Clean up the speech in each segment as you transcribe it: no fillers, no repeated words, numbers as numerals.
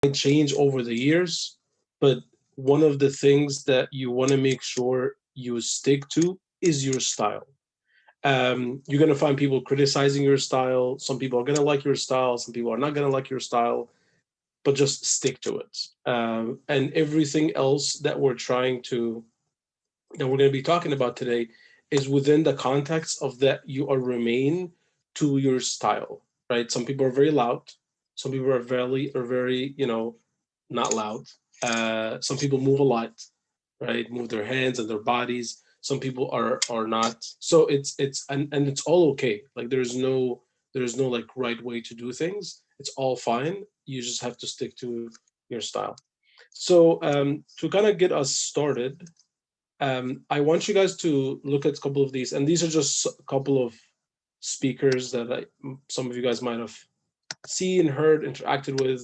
might change over the years, but one of the things that you want to make sure you stick to is your style. You're going to find people criticizing your style. Some people are going to like your style. Some people are not going to like your style, but just stick to it. And everything else that we're going to be talking about today is within the context of that you are remain to your style, right? Some people are very loud. Some people are very, not loud. Some people move a lot, right? Move their hands and their bodies. Some people are not. So and it's all okay. Like there's no like right way to do things. It's all fine. You just have to stick to your style. So to kind of get us started, I want you guys to look at a couple of these, and these are just a couple of speakers that some of you guys might have seen, heard, interacted with.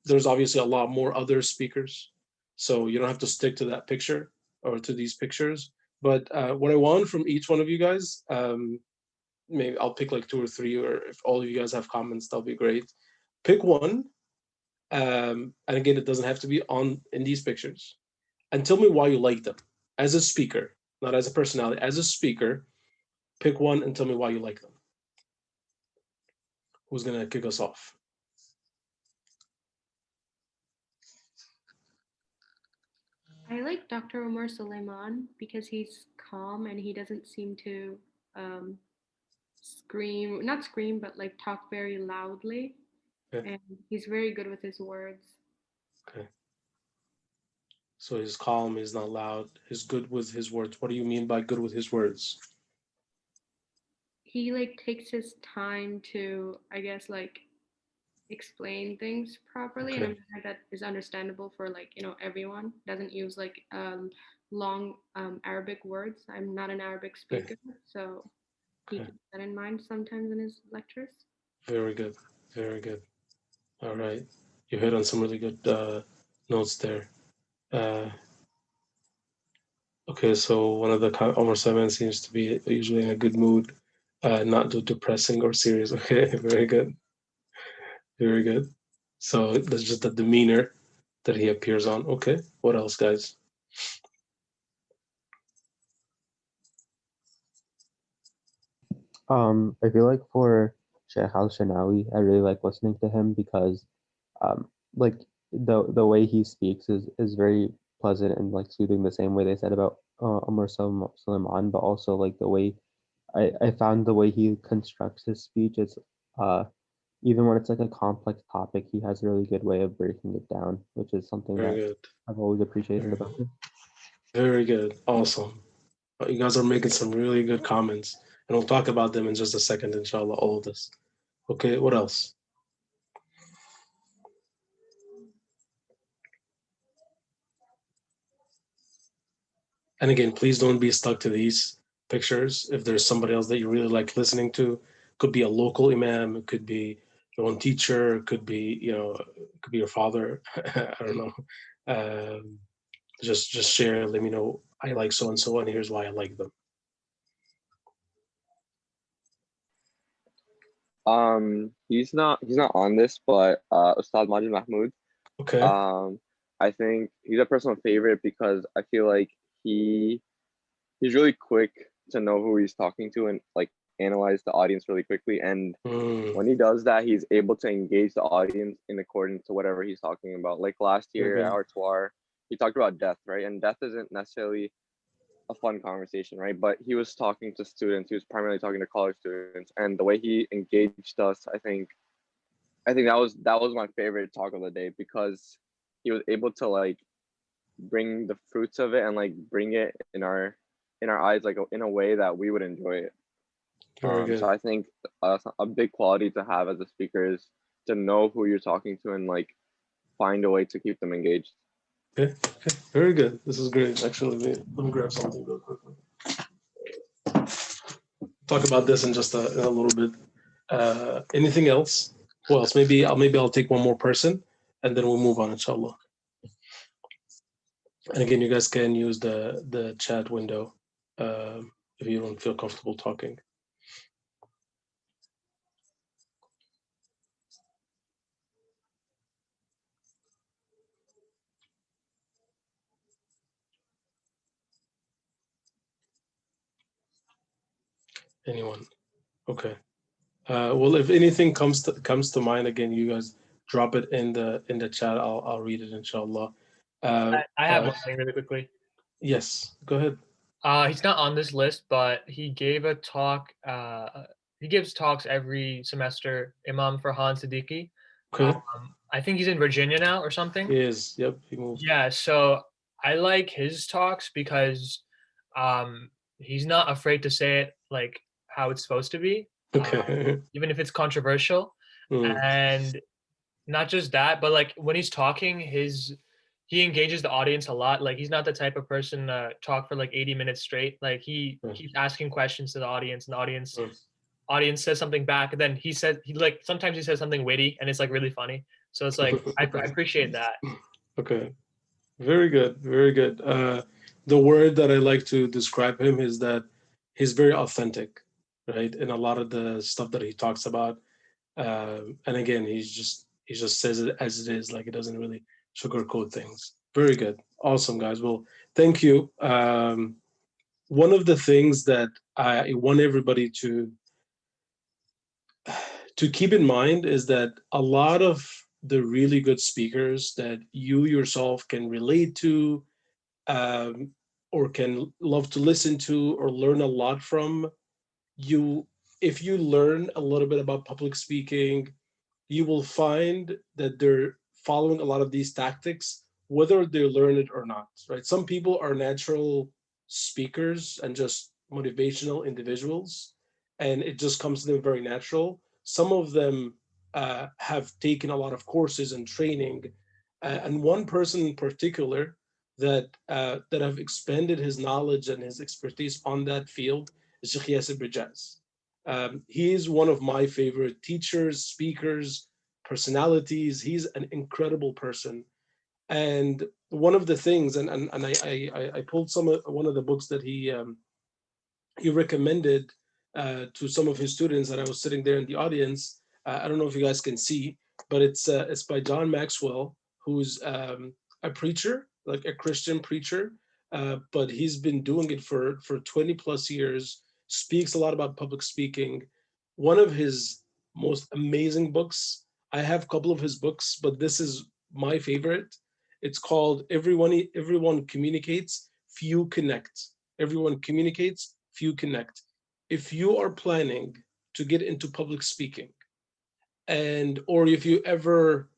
There's obviously a lot more other speakers, so you don't have to stick to that picture or to these pictures. But what I want from each one of you guys, maybe I'll pick like two or three, or if all of you guys have comments, that'll be great. Pick one, and again, it doesn't have to be on in these pictures, and tell me why you like them as a speaker, not as a personality. As a speaker, pick one and tell me why you like them. Who's gonna kick us off? I like Dr. Omar Suleiman because he's calm and he doesn't seem to um, not scream, but like talk very loudly. Okay. And he's very good with his words. Okay. So he's calm, he's not loud, he's good with his words. What do you mean by good with his words? He like takes his time to, I guess, like explain things properly in a Okay. manner that is understandable for like everyone. Doesn't use like long Arabic words. I'm not an Arabic Okay. speaker, so he Okay. keeps that in mind sometimes in his lectures. Very good. Very good. All right. You hit on some really good notes there. Uh, okay, so one of the Omar Simon seems to be usually in a good mood, not too depressing or serious. Okay, very good. Very good. So that's just the demeanor that he appears on. Okay. What else, guys? I feel like for Sheikh Al Shanawi, I really like listening to him because like the way he speaks is very pleasant and like soothing, the same way they said about Umar Suleiman, but also like the way I found the way he constructs his speech is uh even when it's like a complex topic, he has a really good way of breaking it down, which is something Very that good. I've always appreciated Very about good. him. Very good. Awesome. You guys are making some really good comments, and we'll talk about them in just a second, inshallah, all of this. Okay, what else? And again, please don't be stuck to these pictures. If there's somebody else that you really like listening to, could be a local imam, it could be your own teacher, it could be, it could be your father. I don't know. Um, just share, let me know I like so and so, and here's why I like them. He's not on this, but Ustad Majid Mahmood. Okay. Um, I think he's a personal favorite because I feel like he he's really quick to know who he's talking to and like analyze the audience really quickly. And Mm, when he does that, he's able to engage the audience in accordance to whatever he's talking about. Like last very year at good. our tour, he talked about death, right? And death isn't necessarily a fun conversation, right? But he was talking to students. He was primarily talking to college students, and the way he engaged us, I think that was my favorite talk of the day because he was able to like bring the fruits of it and like bring it in our eyes like in a way that we would enjoy it. Very So good. I think a big quality to have as a speaker is to know who you're talking to and like find a way to keep them engaged. Okay. Okay. Very good. This is great. Actually, let me grab something real quickly. Talk about this in a little bit. Anything else? Who else? Maybe I'll take one more person, and then we'll move on, inshallah. And again, you guys can use the chat window if you don't feel comfortable talking. Anyone? Okay. Well, if anything comes to mind, again, you guys drop it in the chat. I'll read it, inshallah. Uh, I have uh, one thing really quickly. yes, go ahead. He's not on this list, but he gave a talk. He gives talks every semester. Imam Farhan Siddiqui. Okay. I think he's in Virginia now or something. He is. Yep, he moved. Yeah, so I like his talks because he's not afraid to say it like how it's supposed to be, Okay. even if it's controversial. Mm, And not just that, but like when he's talking, he engages the audience a lot. Like he's not the type of person to talk for like 80 minutes straight. Like he mm, keeps asking questions to the audience, and the mm. audience says something back, and then he like sometimes he says something witty, and it's like really funny. So it's like I appreciate that. Okay. Very good. Very good. The word that I like to describe him is that he's very authentic, right? In a lot of the stuff that he talks about. And again, he just says it as it is, like it doesn't really sugarcoat things. Very good. Awesome, guys. Well, thank you. One of the things that I want everybody to keep in mind is that a lot of the really good speakers that you yourself can relate to, um, or can love to listen to or learn a lot from, you if you learn a little bit about public speaking, you will find that they're following a lot of these tactics, whether they learn it or not, right? Some people are natural speakers and just motivational individuals, and it just comes to them very natural. Some of them have taken a lot of courses and training, and one person in particular that have expanded his knowledge and his expertise on that field is Sheikh Yasser Brijaz. He is one of my favorite teachers, speakers, personalities. He's an incredible person. And one of the things, and I pulled one of the books that he recommended to some of his students, and I was sitting there in the audience. I don't know if you guys can see, but it's by John Maxwell, who's a preacher, like a Christian preacher, but he's been doing it for 20 plus years. Speaks a lot about public speaking. One of his most amazing books. I have a couple of his books, but this is my favorite. It's called Everyone Communicates, Few Connect. Everyone communicates, few connect. If you are planning to get into public speaking, and or if you ever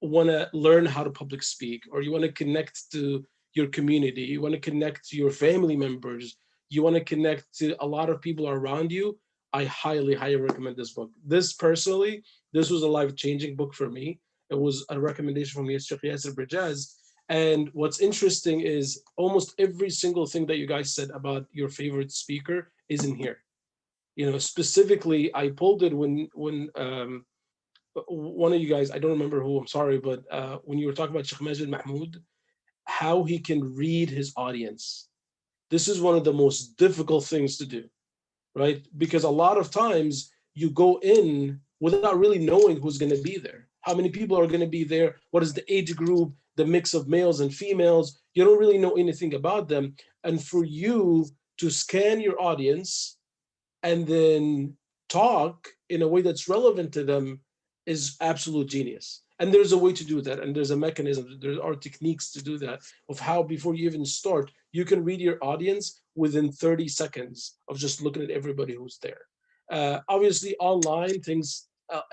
want to learn how to public speak, or you want to connect to your community, you want to connect to your family members, you want to connect to a lot of people around you, I highly recommend this book. This was a life-changing book for me. It was a recommendation from Sheikh Yasser Brijaz. And what's interesting is almost every single thing that you guys said about your favorite speaker is in here. Specifically, I pulled it when one of you guys, I don't remember who, I'm sorry, but when you were talking about Sheikh Majid Mahmoud, how he can read his audience. This is one of the most difficult things to do, right? Because a lot of times you go in without really knowing who's going to be there. How many people are going to be there? What is the age group, the mix of males and females? You don't really know anything about them. And for you to scan your audience and then talk in a way that's relevant to them is absolute genius. And there's a way to do that, and there's a mechanism. There are techniques to do that, of how before you even start, you can read your audience within 30 seconds of just looking at everybody who's there. Obviously, online things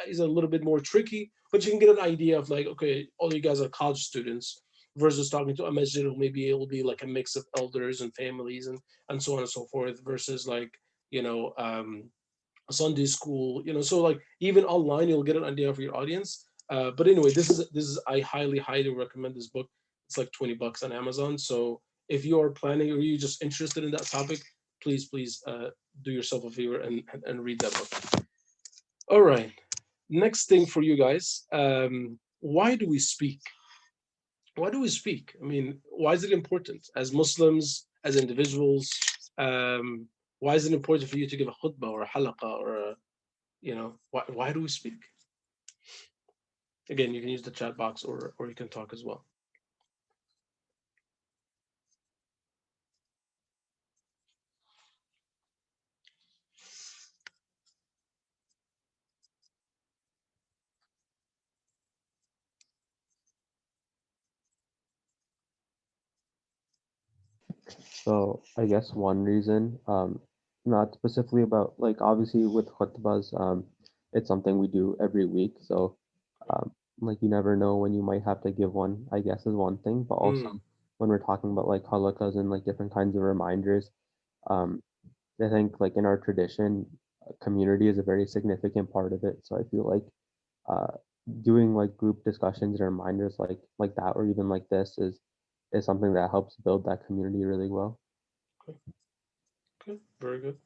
is a little bit more tricky, but you can get an idea of like, okay, all you guys are college students versus talking to a masjid, or maybe it'll be like a mix of elders and families and so on and so forth, versus like you know, Sunday school, so like even online, you'll get an idea of your audience. But anyway, this is I highly recommend this book. It's like $20 on Amazon. So if you are planning or you're just interested in that topic, please do yourself a favor and read that book. All right. Next thing for you guys, why do we speak? Why do we speak? I mean, why is it important as Muslims, as individuals? Um, why is it important for you to give a khutbah or a halaqa or why do we speak? Again, you can use the chat box or you can talk as well. So I guess one reason, not specifically about like obviously with khutbas, it's something we do every week. So like you never know when you might have to give one, I guess is one thing. But also Mm, when we're talking about like halakas and like different kinds of reminders, um, I think like in our tradition, community is a very significant part of it. So I feel like uh, doing like group discussions or reminders like that or even like this is something that helps build that community really well. okay, okay, very good,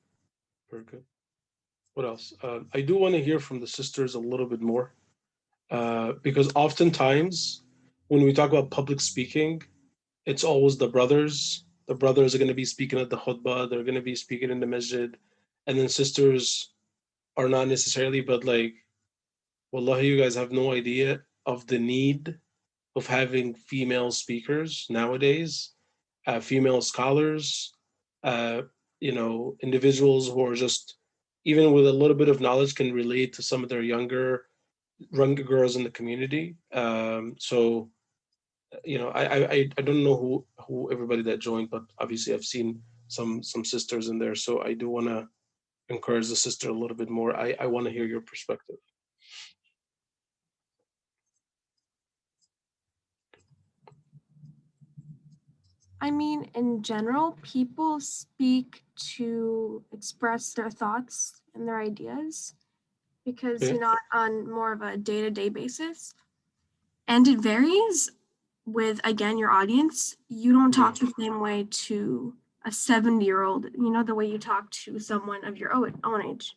very good. What else? I do want to hear from the sisters a little bit more, because oftentimes when we talk about public speaking, it's always the brothers. The brothers are going to be speaking at the khutbah. They're going to be speaking in the masjid, and then sisters are not necessarily. But like, wallahi, you guys have no idea of the need of having female speakers nowadays, female scholars, uh, individuals who are just even with a little bit of knowledge can relate to some of their younger girls in the community. So I don't know who everybody that joined, but obviously I've seen some sisters in there. So I do want to encourage the sister a little bit more. I want to hear your perspective. I mean, in general, people speak to express their thoughts and their ideas because Okay. you're not on more of a day-to-day basis. And it varies with, again, your audience. You don't talk Mm, the same way to a 70-year-old, the way you talk to someone of your own age.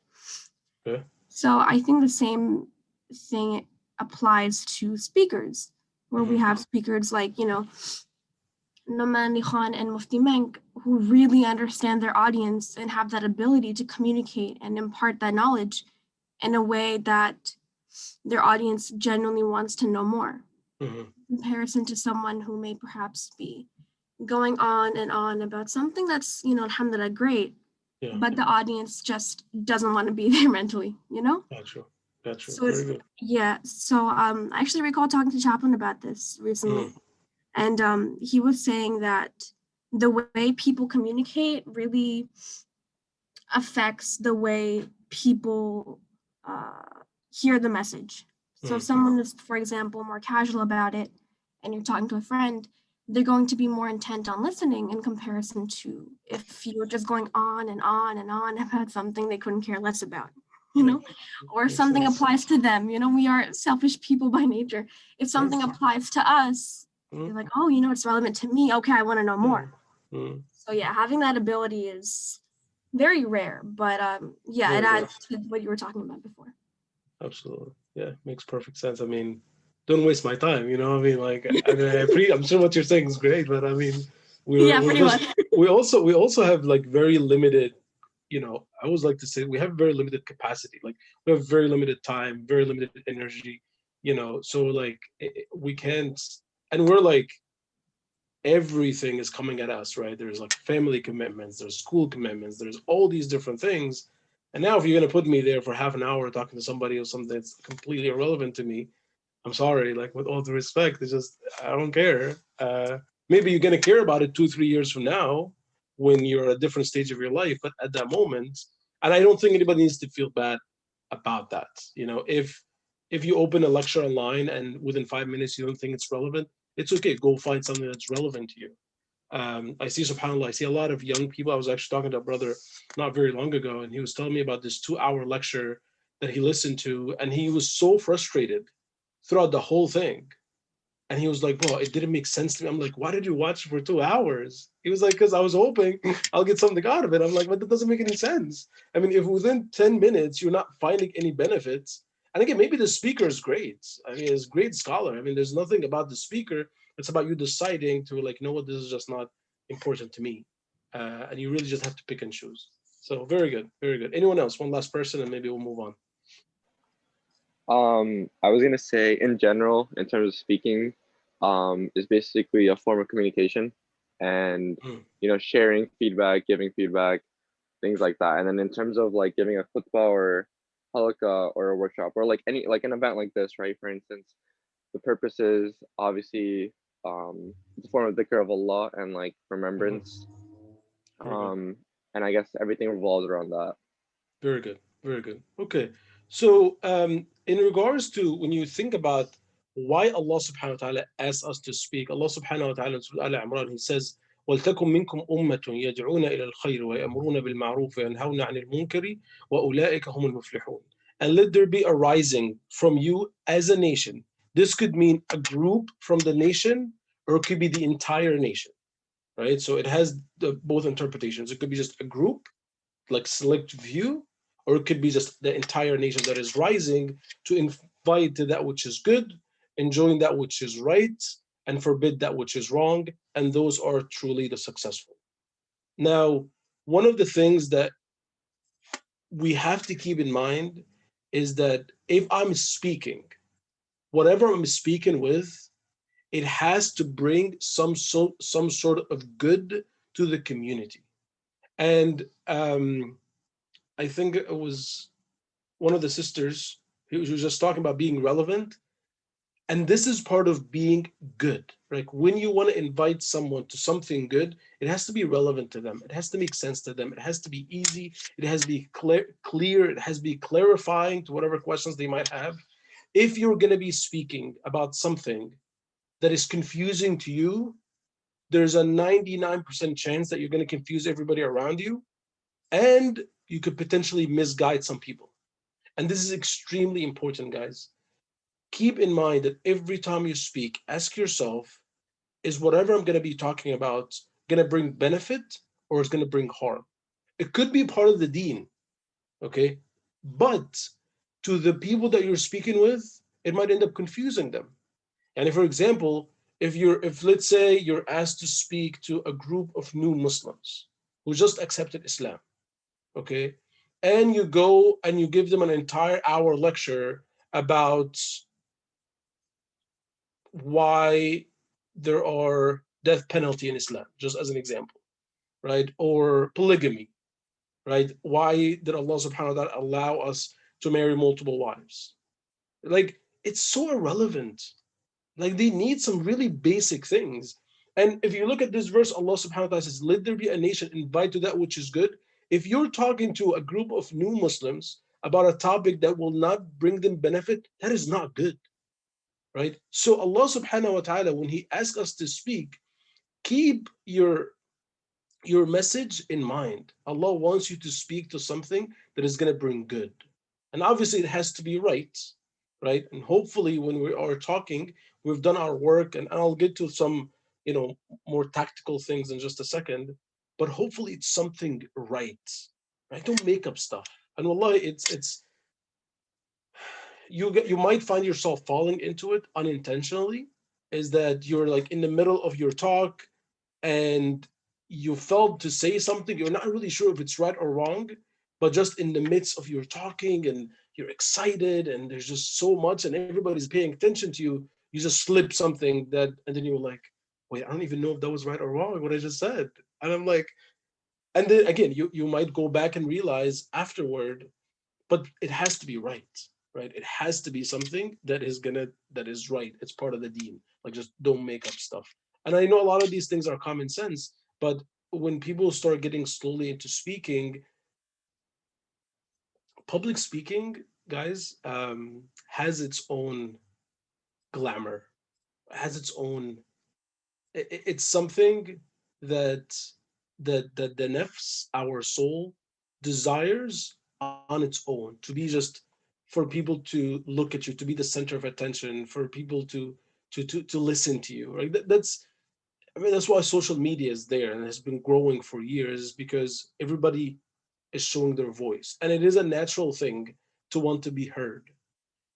okay. So I think the same thing applies to speakers, where we Hmm. have speakers like, Nomani Khan and Mufti Menk, who really understand their audience and have that ability to communicate and impart that knowledge in a way that their audience genuinely wants to know more, Hmm. in comparison to someone who may perhaps be going on and on about something that's, alhamdulillah, great, Yeah. but the audience just doesn't want to be there mentally. Got you. Got you. So Very it's, good. yeah. So I actually recall talking to Chaplain about this recently. Mm, And he was saying that the way people communicate really affects the way people hear the message. So if mm, someone is, for example, more casual about it and you're talking to a friend, they're going to be more intent on listening in comparison to if you're just going on and on and on about something they couldn't care less about, you yeah. know, or if Makes something sense. applies to them, we are selfish people by nature. If Right. something applies to us, Mm, you're like, oh, it's relevant to me. Okay, I want to know yeah. more. Mm, So yeah, having that ability is very rare, but yeah, it very good. adds to what you were talking about before. Absolutely. Yeah. Makes perfect sense. I mean, don't waste my time. I mean, like, I mean, I'm sure what you're saying is great, but I mean, Yeah, we're pretty just much. we also have like very limited. I always like to say we have very limited capacity. Like we have very limited time, very limited energy. So like we can't, and we're like everything is coming at us, right? There's like family commitments, there's school commitments, there's all these different things. And now if you're gonna put me there for half an hour talking to somebody or something that's completely irrelevant to me, I'm sorry, like with all due respect, it's just I don't care. Maybe you're gonna care about it 2, 3 years from now when you're at a different stage of your life, but at that moment, and I don't think anybody needs to feel bad about that. If you open a lecture online and within 5 minutes you don't think it's relevant, it's okay. Go find something that's relevant to you. I see, subhanAllah, I see a lot of young people. I was actually talking to a brother not very long ago, and he was telling me about this 2 hour lecture that he listened to, and he was so frustrated throughout the whole thing. And he was like, bro, it didn't make sense to me. I'm like, why did you watch it for 2 hours? He was like, because I was hoping I'll get something out of it. I'm like, but that doesn't make any sense. I mean, if within 10 minutes you're not finding any benefits, and again, maybe the speaker is great. I mean, it's a great scholar. I mean, there's nothing about the speaker. It's about you deciding to like, you know what, this is just not important to me. And you really just have to pick and choose. So very good, very good. Anyone else? One last person, and maybe we'll move on. I was gonna say in general, in terms of speaking, is basically a form of communication and Mm, sharing feedback, giving feedback, things like that. And then in terms of like giving a khutbah or halakha or a workshop or like any like an event like this, right? For instance, the purpose is obviously it's a form of dhikr of Allah and like Mhm. remembrance. Very good. And I guess everything revolves around that. Very good. Very good. Okay. So, in regards to when you think about why Allah subhanahu wa ta'ala asks us to speak, Allah subhanahu wa ta'ala in Surah Al Imran, He says, وَلْتَكُنْ مِنْكُمْ أُمَّةٌ يَدْعُونَ إِلَى الْخَيْرِ وَيَأْمُرُونَ بِالْمَعْرُوفِ وَيَنْهَوْنَ عَنِ الْمُنكَرِ وَأُولَٰئِكَ هُمُ الْمُفْلِحُونَ. And let there be a rising from you as a nation. This could mean a group from the nation, or it could be the entire nation, right? So it has both interpretations. It could be just a group, like select view, or it could be just the entire nation that is rising to invite to that which is good, enjoying that which is right, and forbid that which is wrong. And those are truly the successful. Now, one of the things that we have to keep in mind is that if I'm speaking, whatever I'm speaking with, it has to bring some sort of good to the community. And I think it was one of the sisters who was just talking about being relevant. And this is part of being good. Like when you want to invite someone to something good, it has to be relevant to them. It has to make sense to them. It has to be easy. It has to be clear. It has to be clarifying to whatever questions they might have. If you're going to be speaking about something that is confusing to you, there's a 99% chance that you're going to confuse everybody around you, and you could potentially misguide some people. And this is extremely important, guys. Keep in mind that every time you speak, ask yourself, is whatever I'm going to be talking about going to bring benefit or is going to bring harm? It could be part of the deen, okay? But to the people that you're speaking with, it might end up confusing them. And if, for example, if let's say you're asked to speak to a group of new Muslims who just accepted Islam, okay, and you go and you give them an entire hour lecture about why there are death penalty in Islam, just as an example, right? Or polygamy, right? Why did Allah subhanahu wa ta'ala allow us to marry multiple wives? Like, it's so irrelevant. Like, they need some really basic things. And if you look at this verse, Allah subhanahu wa ta'ala says, let there be a nation, invite to that which is good. If you're talking to a group of new Muslims about a topic that will not bring them benefit, that is not good, right? So Allah subhanahu wa ta'ala, when He asks us to speak, keep your message in mind. Allah wants you to speak to something that is going to bring good. And obviously it has to be right, right? And hopefully when we are talking, we've done our work, and I'll get to some, you know, more tactical things in just a second, but hopefully it's something right. Right? Don't make up stuff. And wallah, it's you might find yourself falling into it unintentionally, is that you're like in the middle of your talk and you felt to say something, you're not really sure if it's right or wrong, but just in the midst of your talking and you're excited and there's just so much and everybody's paying attention to you, you just slip something that, and then you're like, wait, I don't even know if that was right or wrong what I just said. And I'm like, and then again, you might go back and realize afterward, but it has to be right, right? It has to be something that is right. It's part of the deen. Like, just don't make up stuff. And I know a lot of these things are common sense, but when people start getting slowly into speaking, public speaking, guys, has its own glamour, has its own. It's something that that the nafs, our soul, desires on its own, to be just for people to look at you, to be the center of attention, for people to listen to you, right? That's, I mean, that's why social media is there and has been growing for years, because everybody is showing their voice, and it is a natural thing to want to be heard.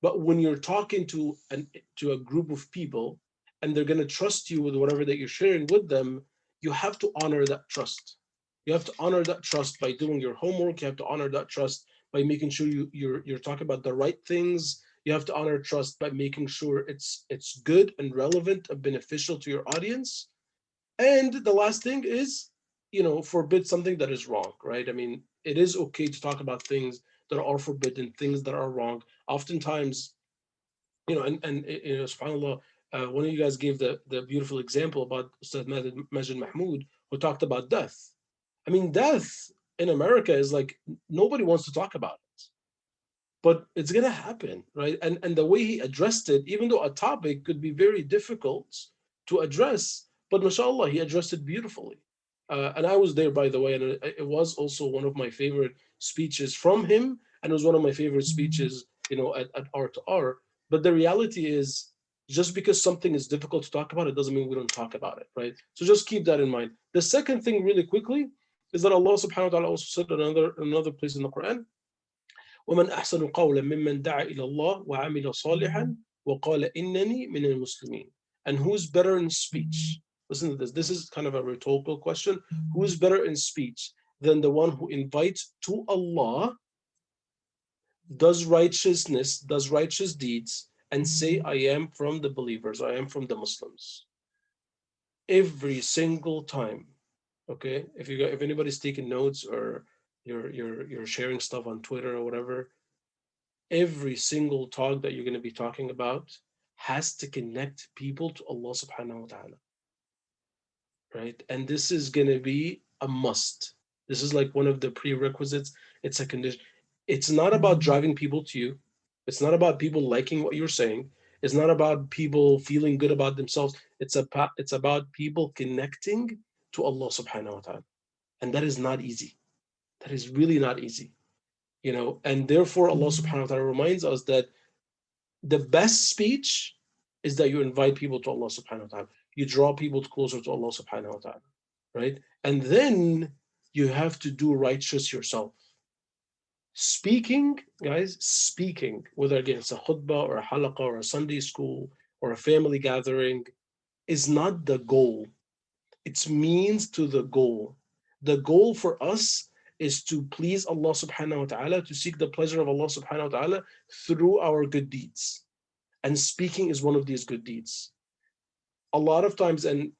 But when you're talking to a group of people and they're going to trust you with whatever that you're sharing with them, you have to honor that trust. You have to honor that trust by doing your homework. You have to honor that trust by making sure you're talking about the right things. You have to honor trust by making sure it's good and relevant and beneficial to your audience. And the last thing is, forbid something that is wrong, right? I mean, it is okay to talk about things that are forbidden, things that are wrong. Oftentimes, subhanAllah, One of you guys gave the beautiful example about Ustad Majid Mahmoud, who talked about death. I mean, death in America is like nobody wants to talk about it, but it's gonna happen, right? And the way he addressed it, even though a topic could be very difficult to address, but mashallah, he addressed it beautifully. And I was there, by the way, and it was also one of my favorite speeches from him, and it was one of my favorite speeches, at R to R. But the reality is, just because something is difficult to talk about, it doesn't mean we don't talk about it, right? So just keep that in mind. The second thing, really quickly, is that Allah Subhanahu wa Taala also said another place in the Quran, ومن أحسن قولا ممن دعا إلى الله وعمل صالحا وقال إنني من المسلمين. And who's better in speech? Listen to this. This is kind of a rhetorical question. Who is better in speech than the one who invites to Allah, does righteousness, does righteous deeds, and say, I am from the believers, I am from the Muslims? Every single time. Okay, if anybody's taking notes, or you're sharing stuff on Twitter or whatever, every single talk that you're going to be talking about has to connect people to Allah subhanahu wa ta'ala, right? And this is going to be a must. This is like one of the prerequisites. It's a condition. It's not about driving people to you. It's not about people liking what you're saying. It's not about people feeling good about themselves. It's about people connecting to Allah subhanahu wa ta'ala. And that is not easy. That is really not easy. And therefore Allah subhanahu wa ta'ala reminds us that the best speech is that you invite people to Allah subhanahu wa ta'ala. You draw people closer to Allah subhanahu wa ta'ala, right? And then you have to do righteous yourself. Speaking, guys, speaking, whether again it's a khutbah or a halaqah or a Sunday school or a family gathering, is not the goal. It's means to the goal. The goal for us is to please Allah subhanahu wa ta'ala, to seek the pleasure of Allah subhanahu wa ta'ala through our good deeds. And speaking is one of these good deeds. A lot of times, and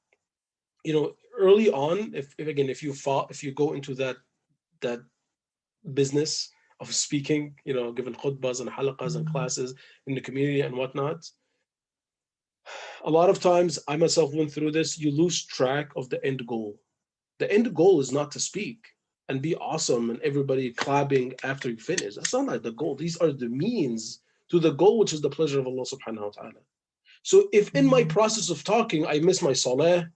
early on, if you go into that business of speaking, giving khutbahs and halaqas and classes in the community and whatnot, a lot of times I myself went through this, you lose track of the end goal. The end goal is not to speak and be awesome and everybody clapping after you finish. That's not like the goal. These are the means to the goal, which is the pleasure of Allah subhanahu wa ta'ala. So if in my process of talking, I miss my salah,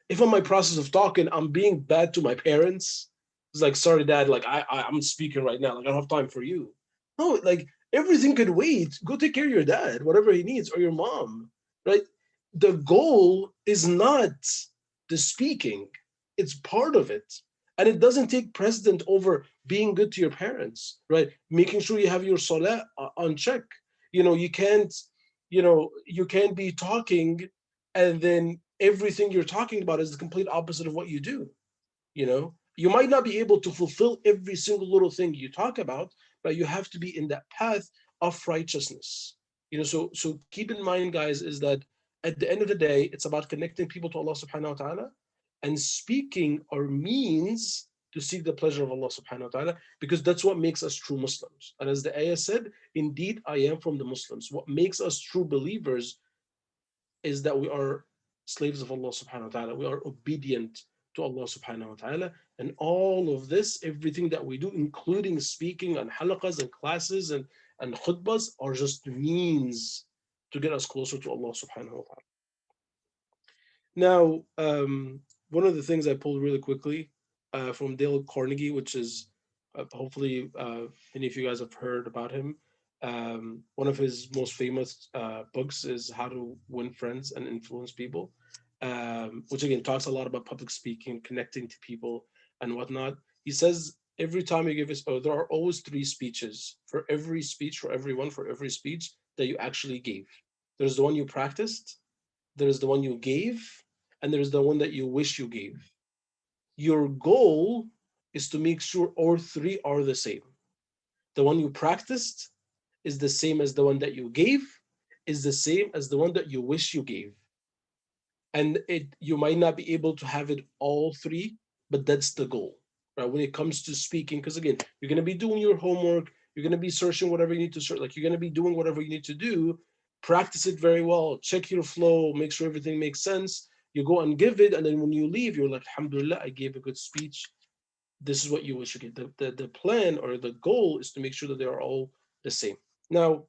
if in my process of talking, I'm being bad to my parents, it's like, sorry, dad, like I'm speaking right now. Like, I don't have time for you. No, like everything could wait. Go take care of your dad, whatever he needs, or your mom, right? The goal is not the speaking. It's part of it. And it doesn't take precedent over being good to your parents, right? Making sure you have your salah on check. You can't be talking and then everything you're talking about is the complete opposite of what you do. You might not be able to fulfill every single little thing you talk about, but you have to be in that path of righteousness. So keep in mind, guys, is that at the end of the day, it's about connecting people to Allah subhanahu wa ta'ala, and speaking are means to seek the pleasure of Allah subhanahu wa ta'ala, because that's what makes us true Muslims. And as the ayah said, indeed, I am from the Muslims. What makes us true believers is that we are slaves of Allah subhanahu wa ta'ala. We are obedient to Allah subhanahu wa ta'ala. And all of this, everything that we do, including speaking and halaqas and classes and khutbahs, are just means to get us closer to Allah subhanahu wa ta'ala. Now, one of the things I pulled really quickly from Dale Carnegie, which is hopefully many of you guys have heard about him. One of his most famous books is How to Win Friends and Influence People, which again talks a lot about public speaking, connecting to people and whatnot. He says every time you give there are always 3 speeches. For every speech, for every speech that you actually gave. There's the one you practiced, there's the one you gave, and there's the one that you wish you gave. Your goal is to make sure all 3 are the same. The one you practiced is the same as the one that you gave, is the same as the one that you wish you gave. And you might not be able to have it all 3, but that's the goal, right? When it comes to speaking, because again, you're going to be doing your homework, you're going to be searching whatever you need to search, like you're going to be doing whatever you need to do. practice it very well, check your flow, make sure everything makes sense. You go and give it, and then when you leave, you're like, Alhamdulillah, I gave a good speech. This is what you should get. The plan or the goal is to make sure that they are all the same. Now,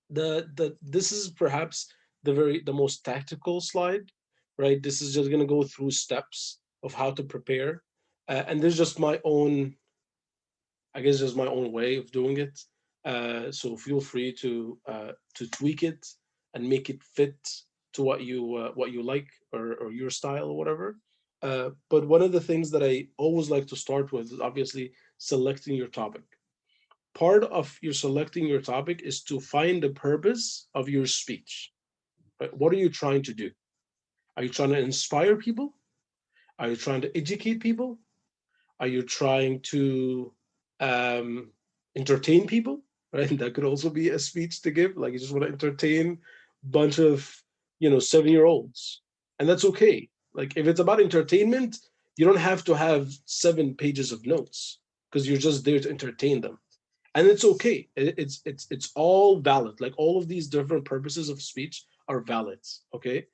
the this is perhaps the most tactical slide, right? This is just gonna go through steps of how to prepare, and this is just my own, I guess, just my own way of doing it. So feel free to tweak it and make it fit to what you like, or your style or whatever. But one of the things that I always like to start with is obviously selecting your topic. Part of your selecting your topic is to find the purpose of your speech. Right? What are you trying to do? Are you trying to inspire people? Are you trying to educate people? Are you trying to um, entertain people? Right, that could also be a speech to give. Like you just want to entertain a bunch of 7-year-olds, and that's okay. Like if it's about entertainment, you don't have to have 7 pages of notes because you're just there to entertain them, and it's okay. It's all valid. Like all of these different purposes of speech are valid. Okay,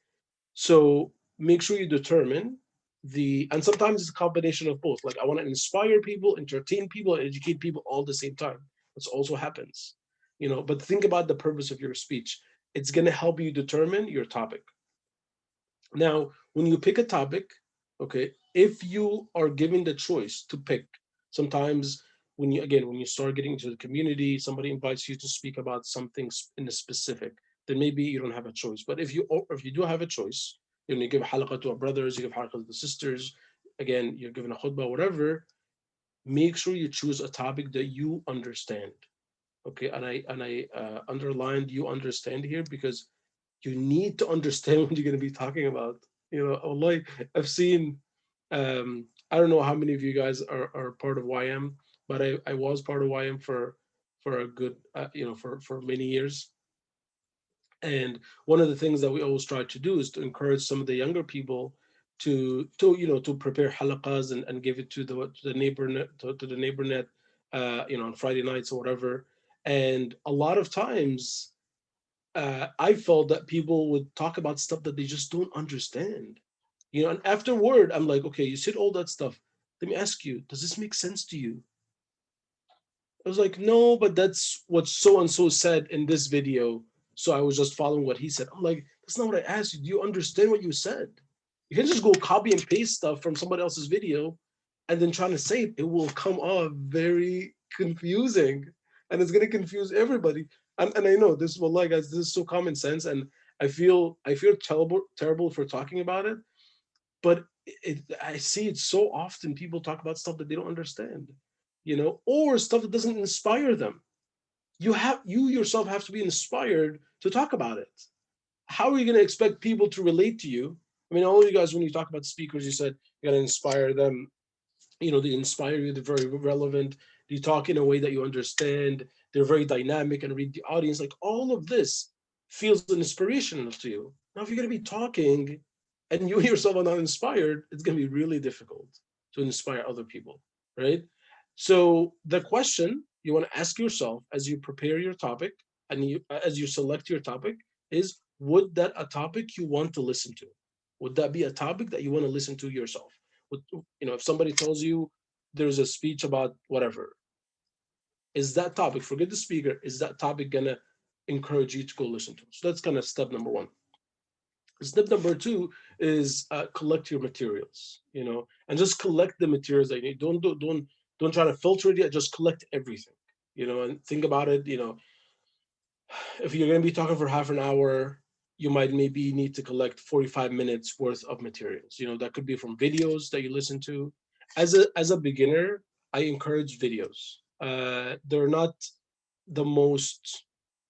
so make sure you determine and sometimes it's a combination of both. Like I want to inspire people, entertain people, and educate people all at the same time. This also happens, but think about the purpose of your speech. It's going to help you determine your topic. Now, when you pick a topic, okay, if you are given the choice to pick, sometimes when you start getting into the community, somebody invites you to speak about something in a specific, then maybe you don't have a choice. But if you do have a choice, you give halaqah to our brothers, you give halaqah to the sisters, again, you're given a khutbah, whatever, make sure you choose a topic that you understand. Okay, and I underlined you understand here because you need to understand what you're going to be talking about. Allah, I've seen, I don't know how many of you guys are part of YM, but I was part of YM for a good, for many years. And one of the things that we always try to do is to encourage some of the younger people to prepare halaqas and give it to the neighbor net, to the neighbor net, on Friday nights or whatever. And a lot of times I felt that people would talk about stuff that they just don't understand. And afterward, I'm like, okay, you said all that stuff. Let me ask you, does this make sense to you? I was like, no, but that's what so and so said in this video. So I was just following what he said. I'm like, that's not what I asked you. Do you understand what you said? You can just go copy and paste stuff from somebody else's video and then trying to say it. It will come off very confusing and it's going to confuse everybody. And I know this, well, like, guys, this is so common sense. And I feel terrible for talking about it, but I see it so often. People talk about stuff that they don't understand, or stuff that doesn't inspire them. You yourself have to be inspired to talk about it. How are you going to expect people to relate to you? I mean, all of you guys, when you talk about speakers, you said you got to inspire them. They inspire you. They're very relevant. They talk in a way that you understand. They're very dynamic and read the audience. Like all of this feels inspirational to you. Now, if you're going to be talking and you yourself are not inspired, it's going to be really difficult to inspire other people, right? So the question you want to ask yourself as you prepare your topic and as you select your topic is, would that a topic you want to listen to? Would that be a topic that you want to listen to yourself? If somebody tells you there's a speech about whatever, is that topic, forget the speaker, is that topic gonna encourage you to go listen to? So that's kind of step number one. Step number two is collect your materials, and just collect the materials that you need. Don't try to filter it yet. Just collect everything, and think about it. If you're going to be talking for half an hour, you might maybe need to collect 45 minutes worth of materials. That could be from videos that you listen to. As a beginner, I encourage videos. They're not the most,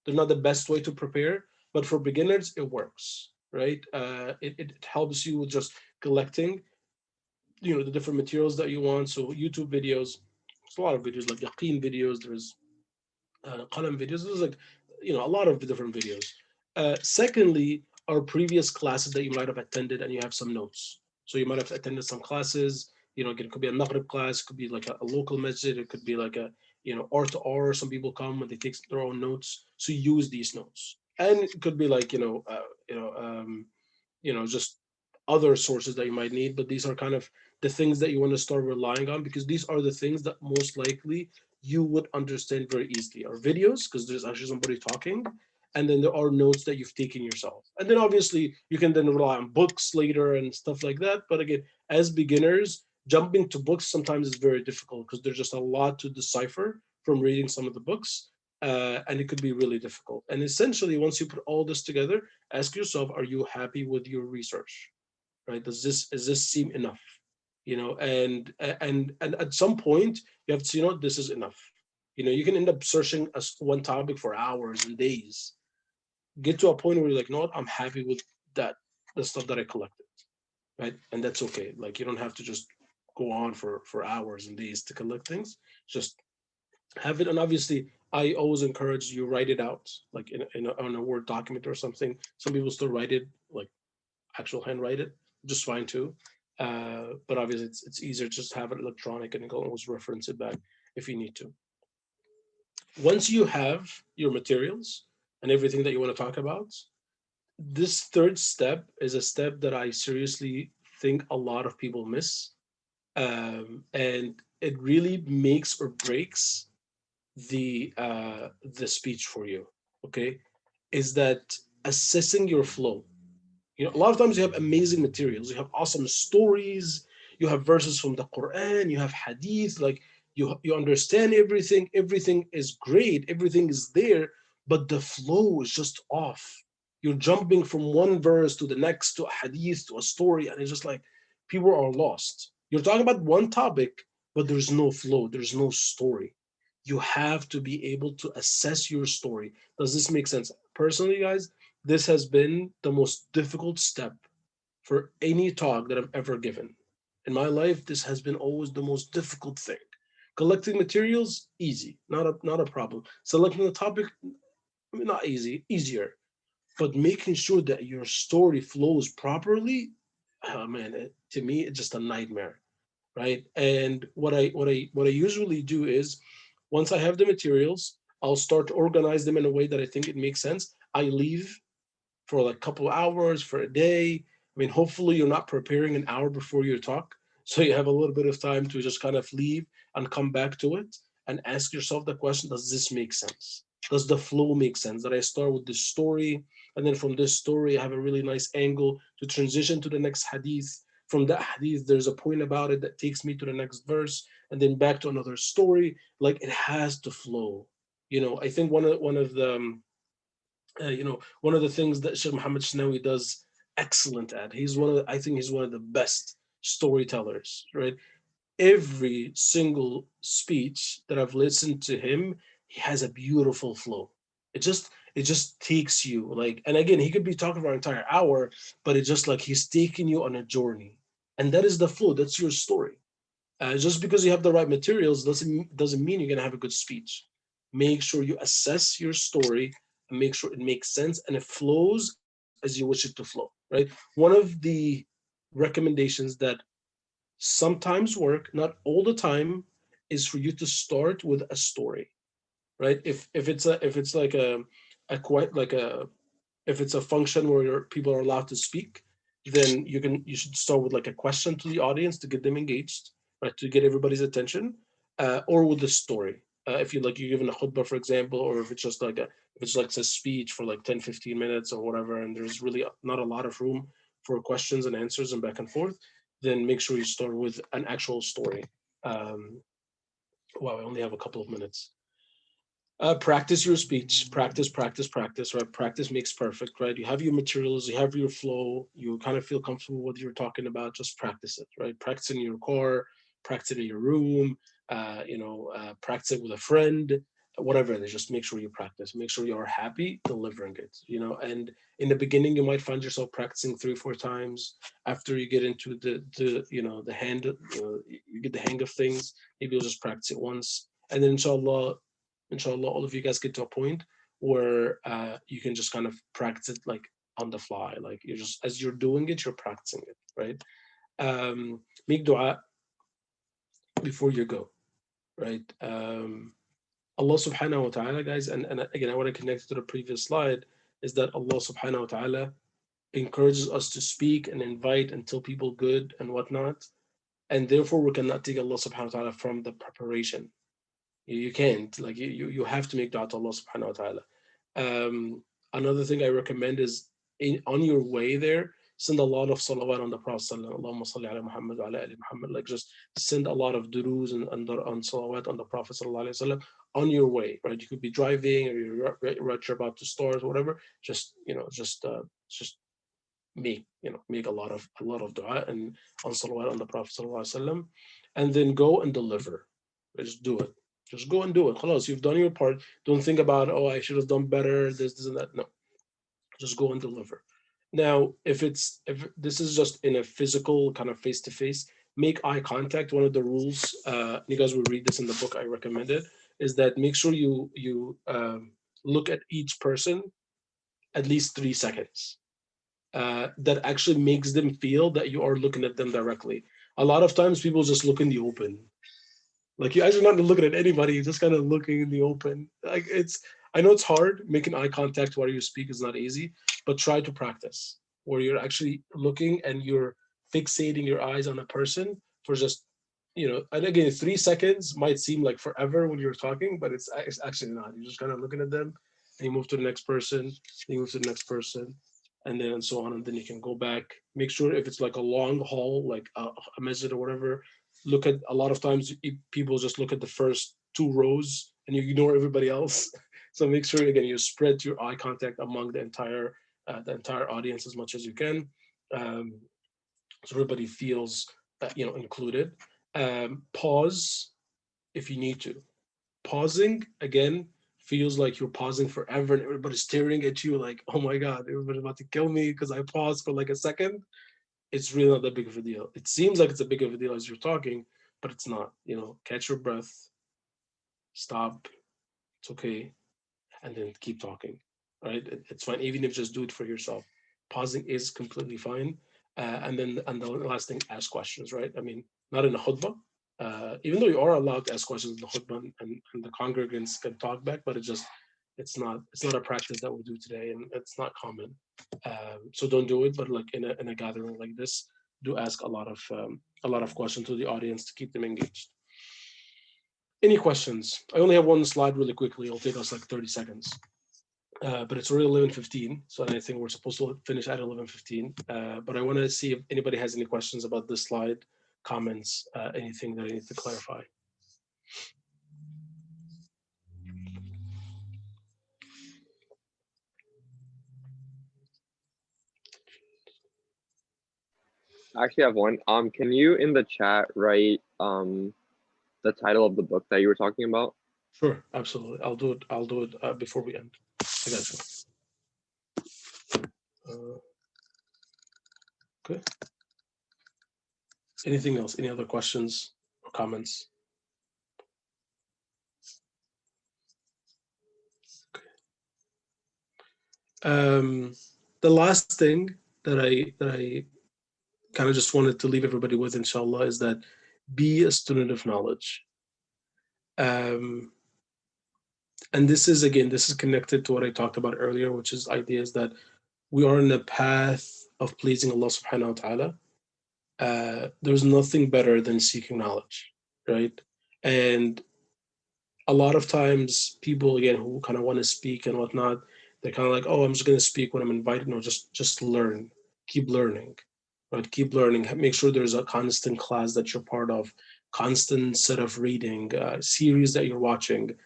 they're not the best way to prepare, but for beginners, it works, right? It helps you with just collecting, the different materials that you want. So YouTube videos, there's a lot of videos like Yaqeen videos. There's Qalam videos. There's like, a lot of different videos. Secondly, our previous classes that you might have attended and you have some notes. So you might have attended some classes, it could be a Maghrib class, it could be like a local masjid, it could be like a, R to R. Some people come and they take their own notes. So use these notes. And it could be like, just other sources that you might need, but these are kind of the things that you want to start relying on, because these are the things that most likely you would understand very easily. Are videos, because there's actually somebody talking, and then there are notes that you've taken yourself. And then obviously you can then rely on books later and stuff like that. But again, as beginners, jumping to books sometimes is very difficult because there's just a lot to decipher from reading some of the books. And it could be really difficult. And essentially, once you put all this together, ask yourself, are you happy with your research? Right? Does this seem enough? And at some point you have to say, this is enough. You can end up searching one topic for hours and days. Get to a point where you're like, no, I'm happy with that, the stuff that I collected, right? And that's okay. Like, you don't have to just go on for hours and days to collect things. Just have it. And obviously, I always encourage you write it out, like on a Word document or something. Some people still write it, like actual handwrite it, just fine too. But obviously, it's easier to just have it electronic, and you can always reference it back if you need to. Once you have your materials and everything that you want to talk about, this third step is a step that I seriously think a lot of people miss. And it really makes or breaks the speech for you. Okay, is that assessing your flow. A lot of times you have amazing materials, you have awesome stories, you have verses from the Quran, you have hadith, like you understand everything, everything is great, everything is there, but the flow is just off. You're jumping from one verse to the next, to a hadith, to a story, and it's just like people are lost. You're talking about one topic, but there's no flow, there's no story. You have to be able to assess your story. Does this make sense? Personally, guys, this has been the most difficult step for any talk that I've ever given. In my life, this has been always the most difficult thing. Collecting materials, easy, not a problem. Selecting the topic, not easy, easier. But making sure that your story flows properly, oh man, to me, it's just a nightmare, right? And what I usually do is, once I have the materials, I'll start to organize them in a way that I think it makes sense. I leave for like a couple hours, for a day. I mean, hopefully you're not preparing an hour before your talk, so you have a little bit of time to just kind of leave and come back to it and ask yourself the question: does this make sense? Does the flow make sense? That I start with this story, and then from this story, I have a really nice angle to transition to the next hadith. From that hadith, there's a point about it that takes me to the next verse, and then back to another story. Like, it has to flow. I think one of the things that Sheikh Muhammad Shnawi does excellent at. I think he's one of the best storytellers, right? Every single speech that I've listened to him, he has a beautiful flow. It just takes you, like, and again, he could be talking for an entire hour, but it's just like he's taking you on a journey. And that is the flow, that's your story. Just because you have the right materials doesn't mean you're gonna have a good speech. Make sure you assess your story and make sure it makes sense and it flows as you wish it to flow. Right. One of the recommendations that sometimes work, not all the time, is for you to start with a story. Right. If it's like a quite like a if it's a function where people are allowed to speak, then you should start with like a question to the audience to get them engaged, right? To get everybody's attention, or with the story. If you're given a khutbah, for example, or if it's just like a speech for like 10, 15 minutes or whatever, and there's really not a lot of room for questions and answers and back and forth, then make sure you start with an actual story. Um, wow, I only have a couple of minutes. Practice your speech. Practice, practice, practice. Right? Practice makes perfect. Right? You have your materials. You have your flow. You kind of feel comfortable with what you're talking about. Just practice it. Right? Practice in your car. Practice in your room. Practice it with a friend. Whatever it is, just make sure you practice. Make sure you are happy delivering it. And in the beginning, you might find yourself practicing 3 or 4 times. After you get into the hand, you get the hang of things. Maybe you'll just practice it once, and then inshallah, all of you guys get to a point where you can just kind of practice it like on the fly. Like, you're just, as you're doing it, you're practicing it, right? Make dua before you go, right? Allah subhanahu wa ta'ala, guys, and again, I want to connect to the previous slide. is that Allah subhanahu wa ta'ala encourages us to speak and invite and tell people good and whatnot. And therefore we cannot take Allah subhanahu wa ta'ala from the preparation. You can't, like you have to make dua to Allah subhanahu wa ta'ala. Another thing I recommend is on your way there, send a lot of salawat on the Prophet. Allahumma salli ala Muhammad wa ala ali Muhammad. Like just send a lot of duroos and on salawat on the Prophet on your way, right? You could be driving or you're about to start or whatever. Just just make a lot of dua and on salawat on the Prophet and then go and deliver. Just do it. Just go and do it. Khalas, you've done your part. Don't think about, oh, I should have done better, this and that. No, just go and deliver. Now, if this is just in a physical kind of face to face, make eye contact. One of the rules, you guys will read this in the book. I recommend it. Is that make sure you look at each person at least 3 seconds. That actually makes them feel that you are looking at them directly. A lot of times, people just look in the open. Like you actually not looking at anybody, you're just kind of looking in the open. Like I know it's hard. Making eye contact while you speak is not easy, but try to practice where you're actually looking and you're fixating your eyes on a person for just, and again, 3 seconds might seem like forever when you're talking, but it's actually not. You're just kind of looking at them and you move to the next person, then you move to the next person, and then so on. And then you can go back. Make sure if it's like a long haul, like a masjid or whatever, look at a lot of times people just look at the first 2 rows and you ignore everybody else. So make sure again you spread your eye contact among the entire audience as much as you can, so everybody feels included. Pause if you need to. Pausing again feels like you're pausing forever and everybody's staring at you like, oh my god, everybody's about to kill me because I paused for like a second. It's really not that big of a deal. It seems like it's a big of a deal as you're talking, but it's not. Catch your breath, stop, it's okay, and then keep talking. Right? It's fine, even if you just do it for yourself. Pausing is completely fine. And the last thing, ask questions. Right? I mean, not in a khutbah. Even though you are allowed to ask questions in the khutbah and the congregants can talk back, but it's not a practice that we do today, and it's not common. So don't do it. But like in a gathering like this, do ask a lot of questions to the audience to keep them engaged. Any questions? I only have one slide really quickly. It'll take us like 30 seconds. But it's already 11:15, so I think we're supposed to finish at 11:15. But I want to see if anybody has any questions about this slide, comments, anything that I need to clarify. I actually have one. Can you in the chat write the title of the book that you were talking about? Sure, absolutely. I'll do it before we end. I got you. Okay. Anything else? Any other questions or comments? Okay. The last thing that I kind of just wanted to leave everybody with, inshallah, is that be a student of knowledge. And this is connected to what I talked about earlier, which is ideas that we are in the path of pleasing Allah subhanahu wa ta'ala. There's nothing better than seeking knowledge, right? And a lot of times people, again, who kind of want to speak and whatnot, they're kind of like, oh, I'm just going to speak when I'm invited. No, just learn, keep learning, right? Keep learning. Make sure there's a constant class that you're part of, constant set of reading, series that you're watching.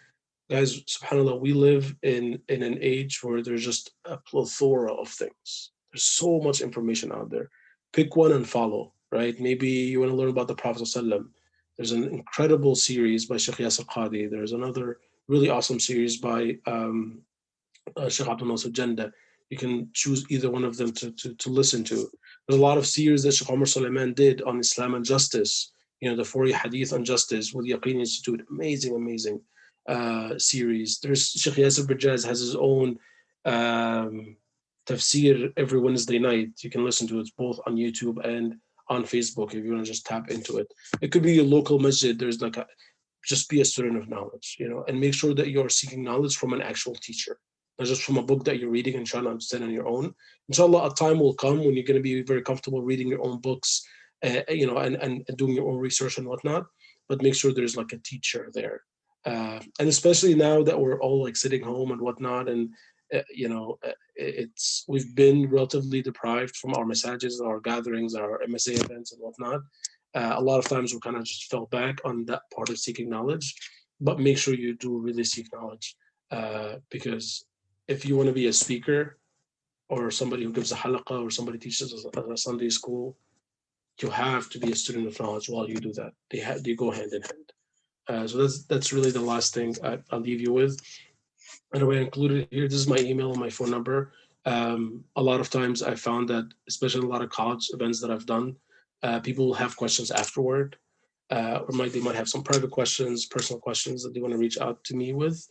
Guys, subhanAllah, we live in an age where there's just a plethora of things. There's so much information out there. Pick one and follow, right? Maybe you want to learn about the Prophet ﷺ. There's an incredible series by Sheikh Yasir Qadi. There's another really awesome series by Sheikh Abdul Nasir Janda. You can choose either one of them to listen to. There's a lot of series that Sheikh Omar Suleiman did on Islam and justice. The 40 Hadith on justice with the Yaqeen Institute. Amazing series. There's Sheikh Yasir Bajaz has his own tafsir every Wednesday night. You can listen to it both on YouTube and on Facebook if you want to just tap into it. It could be your local masjid. There's just be a student of knowledge, and make sure that you're seeking knowledge from an actual teacher. not just from a book that you're reading and trying to understand on your own. Inshallah, a time will come when you're going to be very comfortable reading your own books, and doing your own research and whatnot. But make sure there's like a teacher there, and especially now that we're all like sitting home and whatnot, and it's we've been relatively deprived from our massages, our gatherings, our MSA events and whatnot. A lot of times we kind of just fell back on that part of seeking knowledge, but make sure you do really seek knowledge, because if you want to be a speaker or somebody who gives a halaqah or somebody teaches at a Sunday school, you have to be a student of knowledge while you do that. They go hand in hand. So that's really the last thing I'll leave you with. And I included here, this is my email and my phone number. A lot of times I found that, especially in a lot of college events that I've done, people will have questions afterward, or they might have some private questions, personal questions that they want to reach out to me with.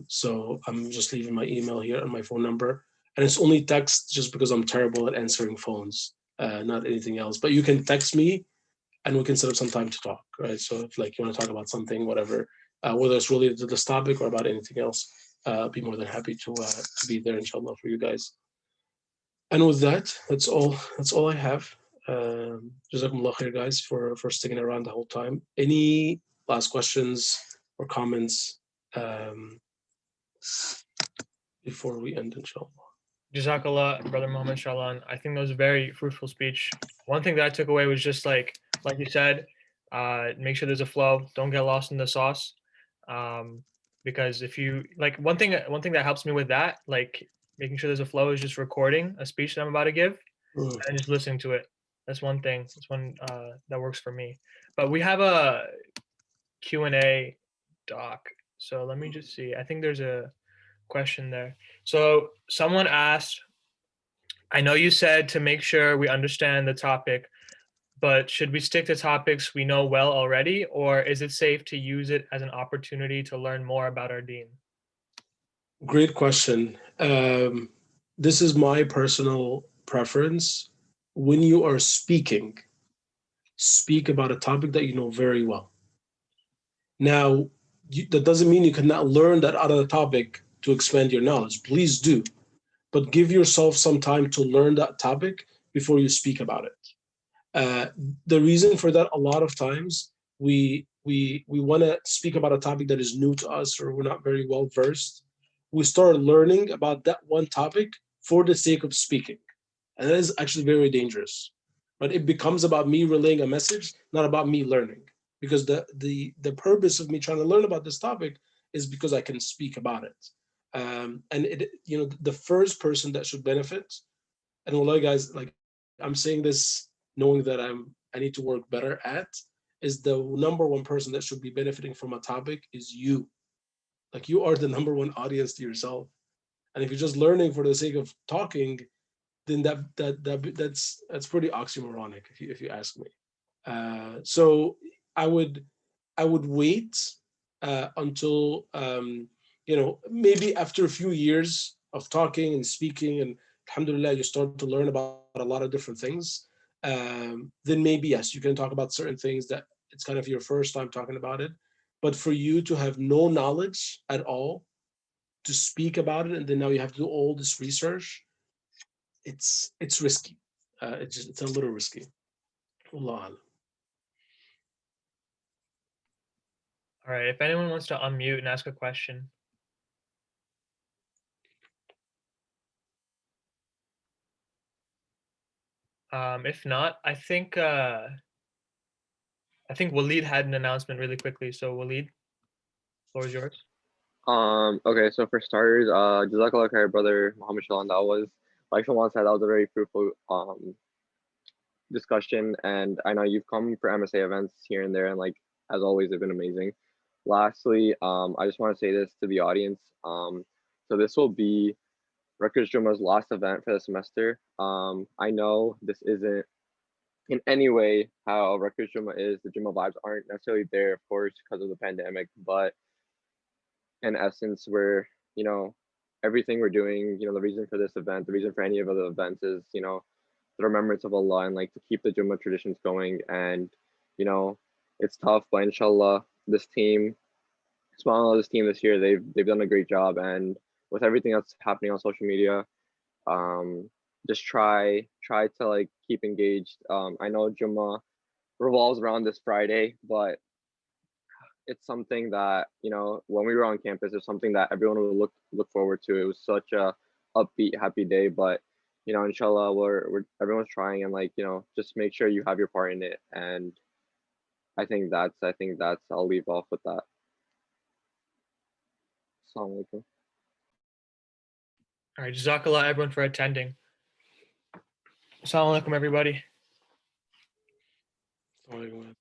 So I'm just leaving my email here and my phone number. And it's only text just because I'm terrible at answering phones, not anything else. But you can text me and we can set up some time to talk, right? So if like you want to talk about something, whatever, whether it's related to this topic or about anything else, I'll be more than happy to be there, inshallah, for you guys. And with that, that's all I have. Jazakumullah khair, guys, for sticking around the whole time. Any last questions or comments before we end, inshallah? Jazakallah, Brother Mohammed Shallan. I think that was a very fruitful speech. One thing that I took away was just like you said, make sure there's a flow. Don't get lost in the sauce. Because if you like one thing that helps me with that, like making sure there's a flow, is just recording a speech that I'm about to give and just listening to it. That's one thing. That's one that works for me. But we have a Q&A doc. So let me just see. I think there's a question there. So someone asked, I know you said to make sure we understand the topic, but should we stick to topics we know well already, or is it safe to use it as an opportunity to learn more about our deen? Great question. This is my personal preference. When you are speaking, speak about a topic that you know very well. Now, that doesn't mean you cannot learn that out of the topic to expand your knowledge. Please do, but give yourself some time to learn that topic before you speak about it. The reason for that, a lot of times we want to speak about a topic that is new to us or we're not very well versed. We start learning about that one topic for the sake of speaking, and that is actually very dangerous. But it becomes about me relaying a message, not about me learning, because the purpose of me trying to learn about this topic is because I can speak about it. And the first person that should benefit, and wallahi guys, like I'm saying this knowing that I need to work better at, is the number one person that should be benefiting from a topic is you. Like you are the number one audience to yourself. And if you're just learning for the sake of talking, then that's pretty oxymoronic if you ask me. So I would wait until maybe after a few years of talking and speaking, and alhamdulillah, you start to learn about a lot of different things. Then maybe yes, you can talk about certain things that it's kind of your first time talking about it. But for you to have no knowledge at all, to speak about it, and then now you have to do all this research, it's risky. It's a little risky. Allah. All right. If anyone wants to unmute and ask a question. If not, I think Waleed had an announcement really quickly. So Waleed, floor is yours. Okay, so for starters, Jazakallah khair, brother Mohammed Shallan. That was, like someone said, that was a very fruitful discussion, and I know you've come for MSA events here and there, and like as always, they've been amazing. Lastly, I just want to say this to the audience. So this will be Rutgers Jumu'ah's last event for the semester. I know this isn't in any way how Rutgers Jumu'ah is. The Jumu'ah vibes aren't necessarily there, of course, because of the pandemic, but in essence, we're, everything we're doing, the reason for this event, the reason for any of other events is, the remembrance of Allah and like to keep the Jumu'ah traditions going. And, it's tough, but inshallah, this team, subhanAllah, this team this year, they've done a great job, and with everything that's happening on social media, just try to like keep engaged. I know Jumu'ah revolves around this Friday, but it's something that, you know, when we were on campus, it's something that everyone would look forward to. It was such a upbeat, happy day. But you know, inshallah, we're everyone's trying, and like, you know, just make sure you have your part in it. And I think that's I'll leave off with that. Assalamu alaikum. All right, jazakallah everyone for attending. Assalamu alaikum, everybody. Sorry, go ahead.